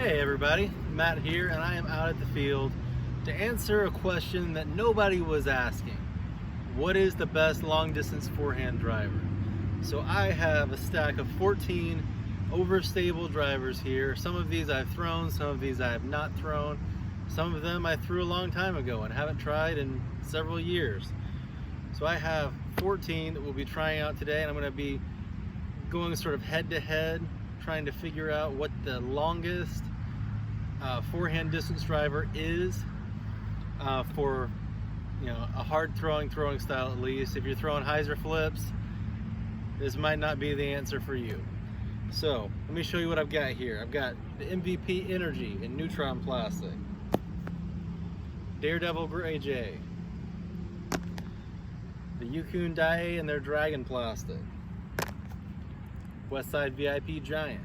Hey everybody, Matt here, and I am out at the field to answer a question that nobody was asking. What is the best long distance forehand driver? So I have a stack of 14 overstable drivers here. Some of these I've thrown, some of these I have not thrown. Some of them I threw a long time ago and haven't tried in several years. So I have 14 that we'll be trying out today, and I'm going to be going sort of head to head, trying to figure out what the longest forehand distance driver is for a hard throwing style. At least if you're throwing hyzer flips, this might not be the answer for you. So let me show you what I've got here. I've got the MVP Energy in neutron plastic, Daredevil Gray Jay, the Yikun in their dragon plastic, Westside VIP Giant,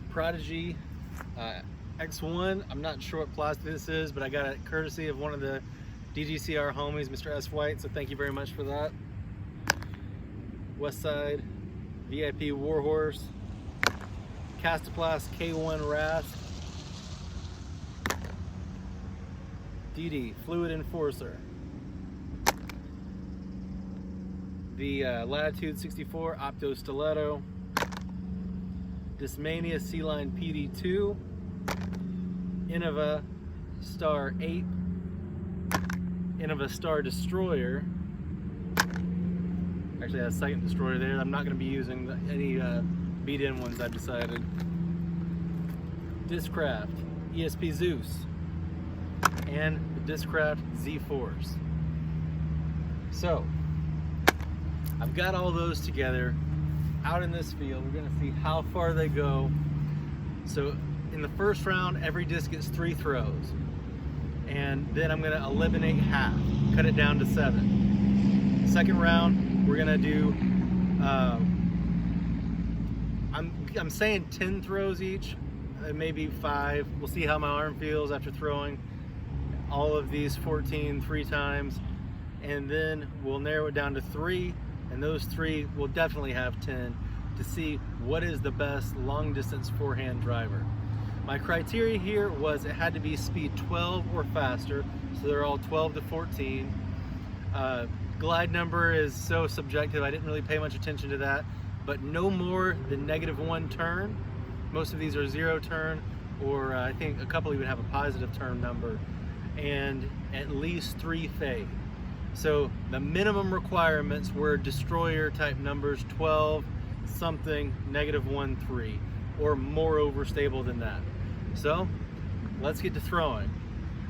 Prodigy X1. I'm not sure what plastic this is, but I got it courtesy of one of the DGCR homies, Mr. S. White, so thank you very much for that. Westside VIP Warhorse, Kastaplast K1 Rask, DD Fluid Enforcer, the Latitude 64 Opto Stiletto, Discmania C PD2, Innova Star Ape, Innova Star Destroyer. Actually, I have a second destroyer there. I'm not going to be using any beat-in ones, I've decided. Discraft ESP Zeus and the Discraft Z Force. So I've got all those together out in this field. We're going to see how far they go. So in the first round, every disc gets 3 throws, and then I'm going to eliminate half, cut it down to 7. Second round, we're going to do I'm saying 10 throws each, maybe 5. We'll see how my arm feels after throwing all of these 14 3 times, and then we'll narrow it down to 3, and those 3 will definitely have 10 to see what is the best long distance forehand driver. My criteria here was it had to be speed 12 or faster, so they're all 12 to 14. Glide number is so subjective, I didn't really pay much attention to that, but no more than -1 turn. Most of these are 0 turn, or I think a couple even have a positive turn number, and at least 3 fade. So the minimum requirements were destroyer type numbers, 12 something, -1 3, or more overstable than that. So let's get to throwing.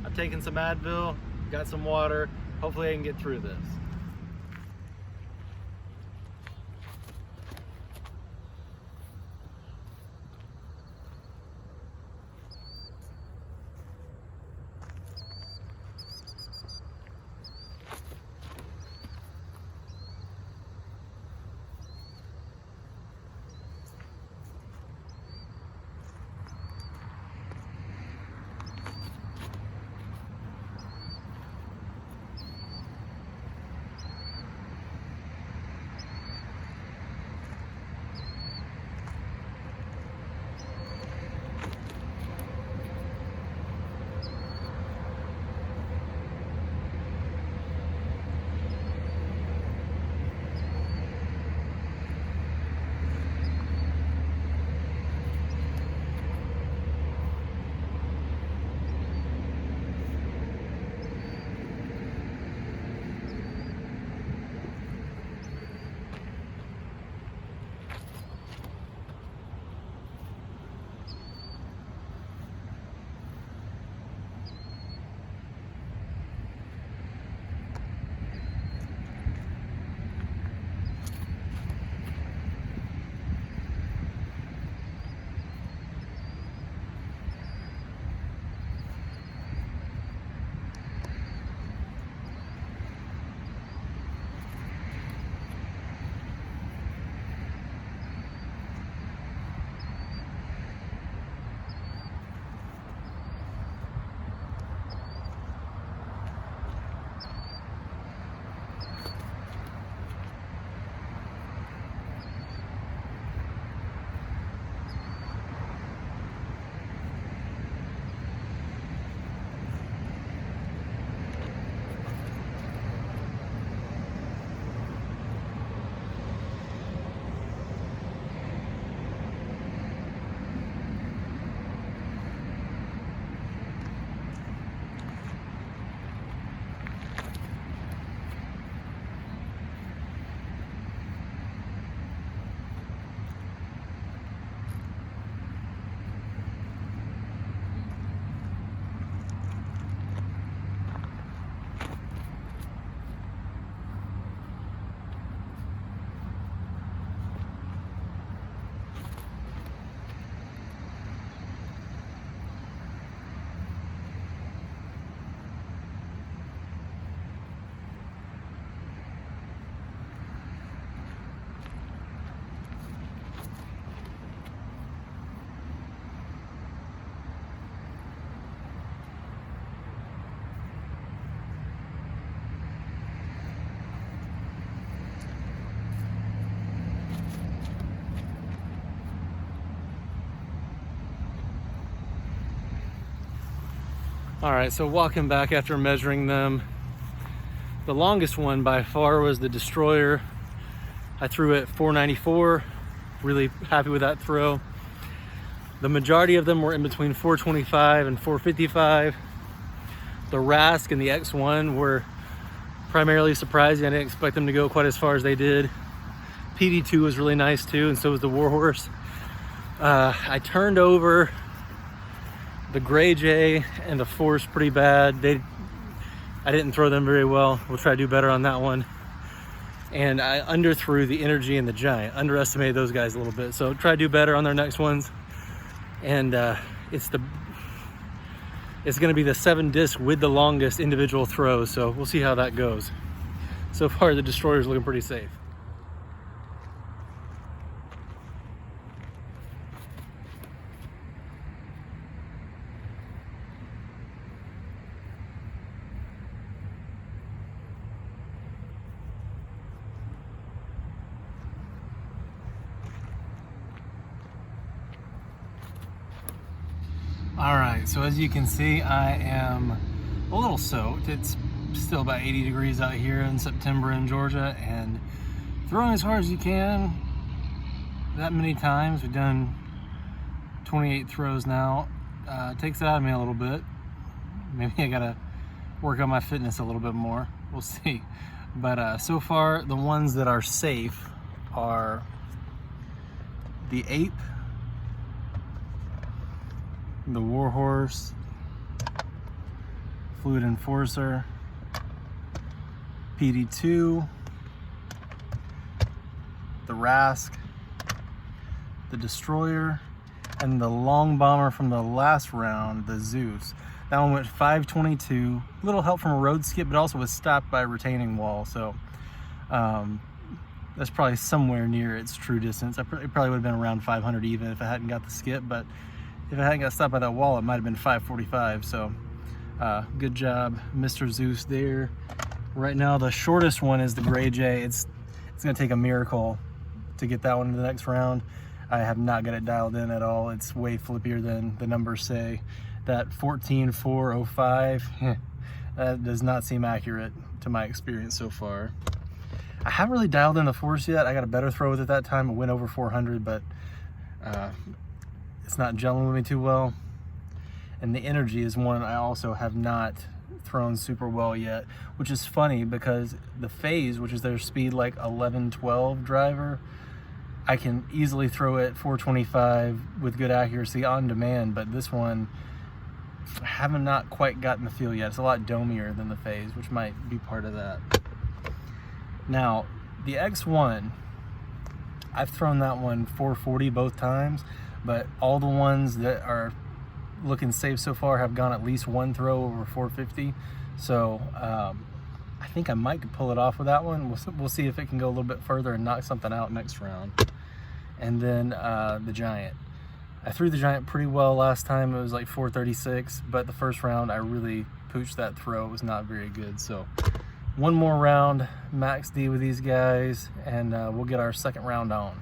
I've taken some Advil, got some water. Hopefully I can get through this. All right, so walking back after measuring them, the longest one by far was the Destroyer. I threw it 494, really happy with that throw. The majority of them were in between 425 and 455. The Rask and the X1 were primarily surprising. I didn't expect them to go quite as far as they did. PD2 was really nice too, and so was the Warhorse. I turned over the Gray Jay and the Force pretty bad. I didn't throw them very well. We'll try to do better on that one. And I underthrew the Energy and the Giant. Underestimated those guys a little bit. So try to do better on their next ones. And it's gonna be the 7 disc with the longest individual throw. So we'll see how that goes. So far the Destroyer's looking pretty safe. All right, so as you can see, I am a little soaked. It's still about 80 degrees out here in September in Georgia, and throwing as hard as you can that many times. We've done 28 throws now. Takes it out of me a little bit. Maybe I gotta work on my fitness a little bit more. We'll see. But so far, the ones that are safe are the Ape, the Warhorse, Fluid Enforcer, PD2, the Rask, the Destroyer, and the long bomber from the last round, the Zeus. That one went 522. Little help from a road skip, but also was stopped by a retaining wall. So that's probably somewhere near its true distance. It probably would have been around 500 even if I hadn't got the skip, but if I hadn't got stopped by that wall, it might have been 545. So good job, Mr. Zeus there. Right now, the shortest one is the Gray Jay. It's gonna take a miracle to get that one in the next round. I have not got it dialed in at all. It's way flippier than the numbers say. That 14405, that does not seem accurate to my experience so far. I haven't really dialed in the Force yet. I got a better throw with it that time. It went over 400, but it's not gelling with me too well. And the Energy is one I also have not thrown super well yet, which is funny because the Phase, which is their speed like 11-12 driver, I can easily throw it 425 with good accuracy on demand, but this one I haven't not quite gotten the feel yet. It's a lot domier than the Phase, which might be part of that. Now, the X1, I've thrown that one 440 both times, but all the ones that are looking safe so far have gone at least one throw over 450. So I think I might pull it off with that one. We'll see if it can go a little bit further and knock something out next round. And then the Giant. I threw the Giant pretty well last time. It was like 436, but the first round I really pooched that throw. It was not very good. So one more round, max D with these guys, and we'll get our second round on.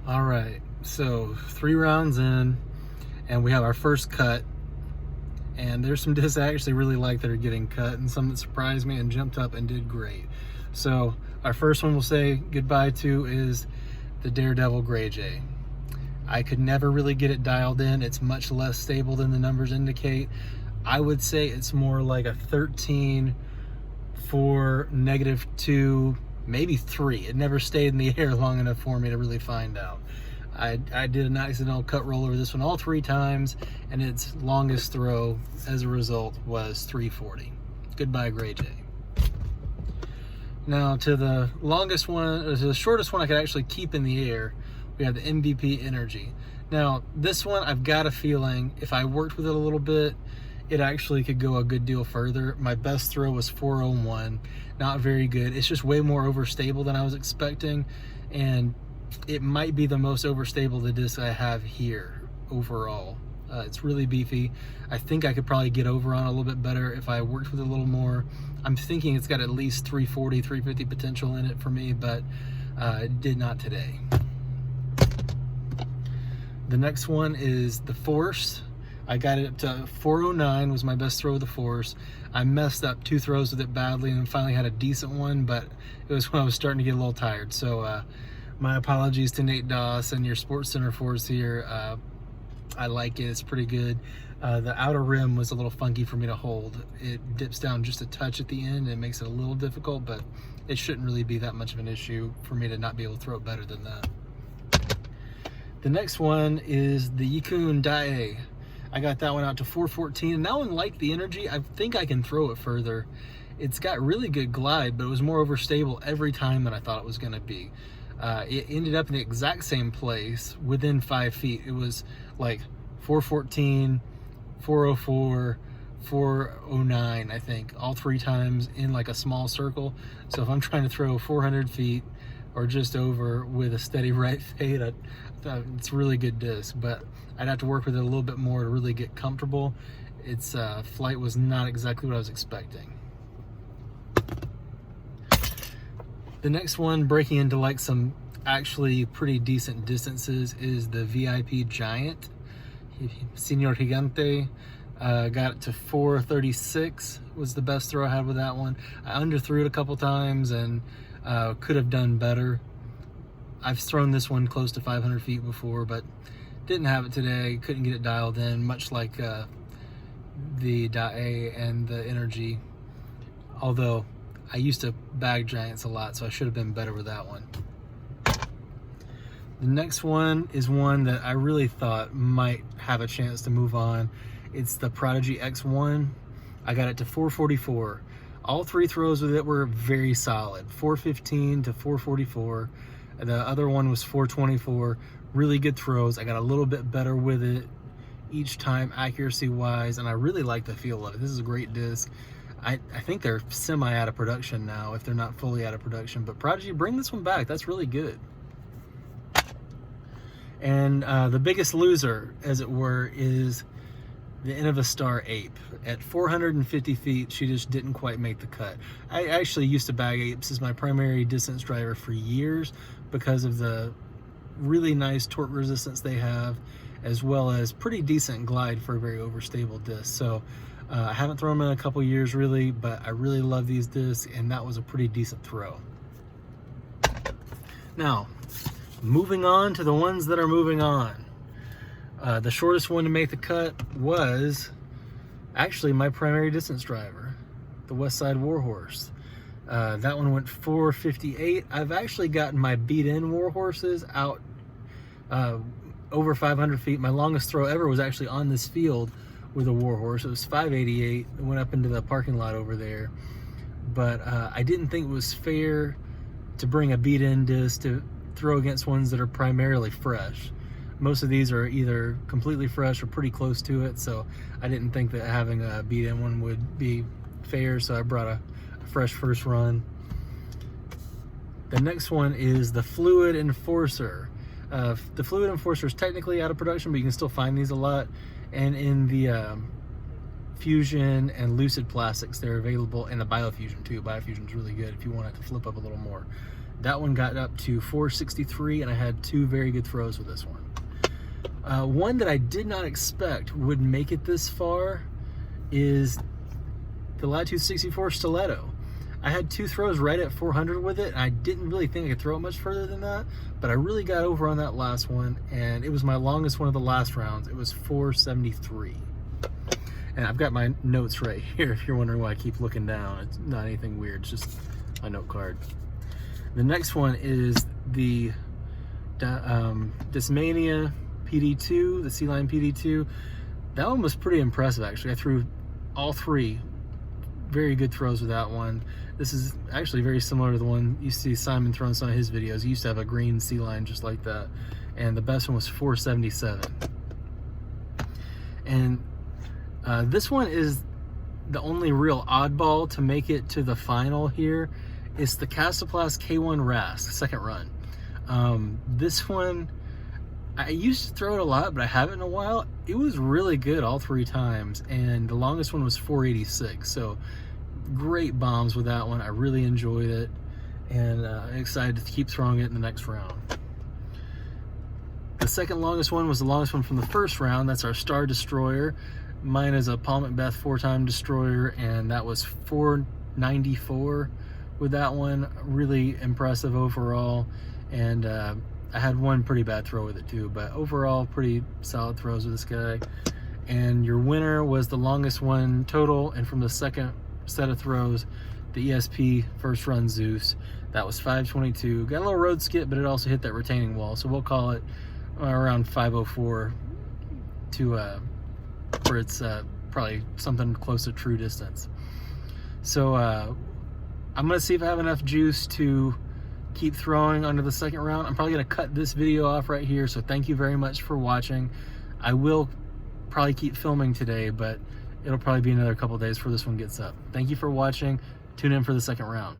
All right, so 3 rounds in, and we have our first cut. And there's some discs I actually really like that are getting cut, and some that surprised me and jumped up and did great. So our first one we'll say goodbye to is the Daredevil Gray Jay. I could never really get it dialed in. It's much less stable than the numbers indicate. I would say it's more like a 13 for -2, maybe 3. It never stayed in the air long enough for me to really find out. I did an accidental cut roll over this one all 3 times, and its longest throw as a result was 340. Goodbye, Gray Jay. Now to the longest one, to the shortest one I could actually keep in the air, we have the MVP Energy. Now this one, I've got a feeling if I worked with it a little bit, it actually could go a good deal further. My best throw was 401, not very good. It's just way more overstable than I was expecting, and it might be the most overstable the disc I have here overall. It's really beefy. I think I could probably get over on a little bit better if I worked with it a little more. I'm thinking it's got at least 340, 350 potential in it for me, but it did not today. The next one is the Force. I got it up to 409 was my best throw of the Force. I messed up 2 throws with it badly and finally had a decent one, but it was when I was starting to get a little tired. So my apologies to Nate Doss and your Sports Center Force here. I like it, it's pretty good. The outer rim was a little funky for me to hold. It dips down just a touch at the end and it makes it a little difficult, but it shouldn't really be that much of an issue for me to not be able to throw it better than that. The next one is the Yikun Dae. I got that one out to 414, and that one, like the Energy, I think I can throw it further. It's got really good glide, but it was more overstable every time than I thought it was going to be. It ended up in the exact same place within 5 feet. It was like 414, 404, 409, I think, all 3 times in like a small circle. So if I'm trying to throw 400 feet or just over with a steady right fade, it's a really good disc, but I'd have to work with it a little bit more to really get comfortable. Its flight was not exactly what I was expecting. The next one, breaking into like some actually pretty decent distances, is the VIP Giant. Senor Gigante. Got it to 436 was the best throw I had with that one. I underthrew it a couple times and could have done better. I've thrown this one close to 500 feet before, but didn't have it today. Couldn't get it dialed in, much like the Dae and the Energy. Although I used to bag Giants a lot, so I should have been better with that one. The next one is one that I really thought might have a chance to move on. It's the Prodigy X1. I got it to 444. All 3 throws with it were very solid. 415 to 444. The other one was 424. Really good throws. I got a little bit better with it each time accuracy wise, and I really like the feel of it. This is a great disc. I think they're semi out of production now, if they're not fully out of production, but Prodigy, bring this one back. That's really good. And the biggest loser, as it were, is the Innova Star Ape. At 450 feet, she just didn't quite make the cut. I actually used to bag apes as my primary distance driver for years because of the really nice torque resistance they have, as well as pretty decent glide for a very overstable disc. So I haven't thrown them in a couple years really, but I really love these discs, and that was a pretty decent throw. Now, moving on to the ones that are moving on. The shortest one to make the cut was actually my primary distance driver, the Westside Warhorse. That one went 458. I've actually gotten my beat-in Warhorses out over 500 feet. My longest throw ever was actually on this field with a Warhorse. It was 588. It went up into the parking lot over there. But I didn't think it was fair to bring a beat-in disc to throw against ones that are primarily fresh. Most of these are either completely fresh or pretty close to it, so I didn't think that having a beat-in one would be fair, so I brought a fresh first run. The next one is the Fluid Enforcer. The Fluid Enforcer is technically out of production, but you can still find these a lot, and in the Fusion and Lucid plastics they're available, and the Biofusion too. Biofusion is really good if you want it to flip up a little more. That one got up to 463, and I had 2 very good throws with this one. One that I did not expect would make it this far is the Latitude 64 Stiletto. I had 2 throws right at 400 with it, and I didn't really think I could throw it much further than that, but I really got over on that last one, and it was my longest one of the last rounds. It was 473. And I've got my notes right here if you're wondering why I keep looking down. It's not anything weird, it's just a note card. The next one is the Discmania PD2, the Sea Lion PD2. That one was pretty impressive, actually. I threw all 3 very good throws with that one. This is actually very similar to the one you see Simon throw in some of his videos. He used to have a green Sea Lion just like that. And the best one was 477. And this one is the only real oddball to make it to the final here. It's the Kastaplast K1 Rask, second run. This one, I used to throw it a lot, but I haven't in a while. It was really good all 3 times, and the longest one was 486. So great bombs with that one. I really enjoyed it, and I'm excited to keep throwing it in the next round. The second longest one was the longest one from the first round. That's our Star Destroyer. Mine is a Paul Macbeth 4-time destroyer, and that was 494 with that one. Really impressive overall, and I had 1 pretty bad throw with it too, but overall pretty solid throws with this guy. And your winner was the longest one total, and from the second set of throws, the ESP first run Zeus. That was 522. Got a little road skip, but it also hit that retaining wall, so we'll call it around 504 to where it's probably something close to true distance. So I'm gonna see if I have enough juice to keep throwing under the second round. I'm probably gonna cut this video off right here, so thank you very much for watching. I will probably keep filming today, but it'll probably be another couple days before this one gets up. Thank you for watching. Tune in for the second round.